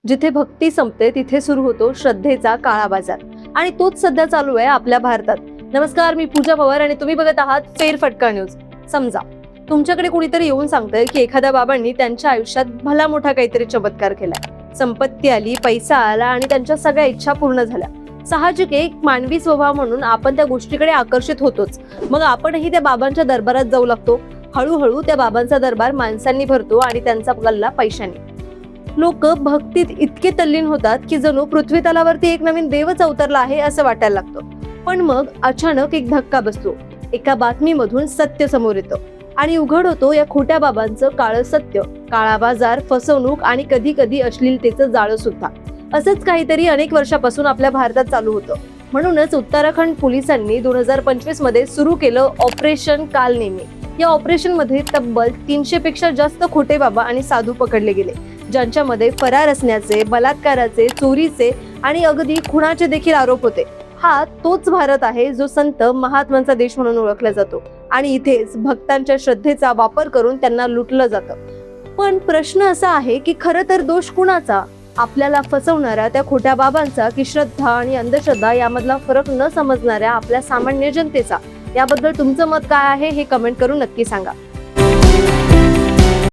जिथे भक्ती संपते तिथे सुरू होतो श्रद्धेचा काळा बाजार आणि तोच सध्या चालू आहे आपल्या भारतात. नमस्कार, मी पूजा पवार आणि तुम्ही बघत आहात फेरफटका न्यूज. समजा तुमच्याकडे कुणीतरी येऊन सांगतंय की एखाद्या बाबांनी त्यांच्या आयुष्यात भला मोठा काहीतरी चमत्कार केलाय, संपत्ती आली, पैसा आला आणि त्यांच्या सगळ्या इच्छा पूर्ण झाल्या. साहजिक एक मानवी स्वभाव म्हणून आपण त्या गोष्टीकडे आकर्षित होतोच. मग आपणही त्या बाबांच्या दरबारात जाऊ लागतो. हळूहळू त्या बाबांचा दरबार माणसांनी भरतो आणि त्यांचा गल्ला पैशांनी. लोक भक्तीत इतके तल्लीन होतात की जणू पृथ्वी तलावरती एक नवीन देवच अवतरला आहे असं वाटायला लागतं. पण मग अचानक एक धक्का बसतो. एका बातमीमधून सत्य समोर येतं आणि उघड होतो या खोट्या बाबांचं काळं सत्य, काळा बाजार, फसवणूक आणि कधी कधी अश्लीलतेचं जाळं सुद्धा. असंच काहीतरी अनेक वर्षापासून आपल्या भारतात चालू होतं. म्हणूनच उत्तराखंड पोलिसांनी 2025 मध्ये सुरू केलं ऑपरेशन कालनेमी. या ऑपरेशन मध्ये तब्बल 300 पेक्षा जास्त खोटे बाबा आणि साधू पकडले गेले, ज्यांच्यामध्ये फरार असण्याचे, बलात्काराचे, चोरीचे आणि अगदी खुनाचे देखील आरोप होते. हा तोच भारत आहे जो संत महात्मांचा देश म्हणून ओळखला जातो आणि इथेच भक्तांच्या श्रद्धेचा वापर करून त्यांना लुटलं जातं. पण प्रश्न असा आहे की खरं तर दोष कुणाचा? आपल्याला फसवणाऱ्या त्या खोट्या बाबांचा की श्रद्धा आणि अंधश्रद्धा यामधला फरक न समजणाऱ्या आपल्या सामान्य जनतेचा? याबद्दल तुमचं मत काय आहे हे कमेंट करून नक्की सांगा.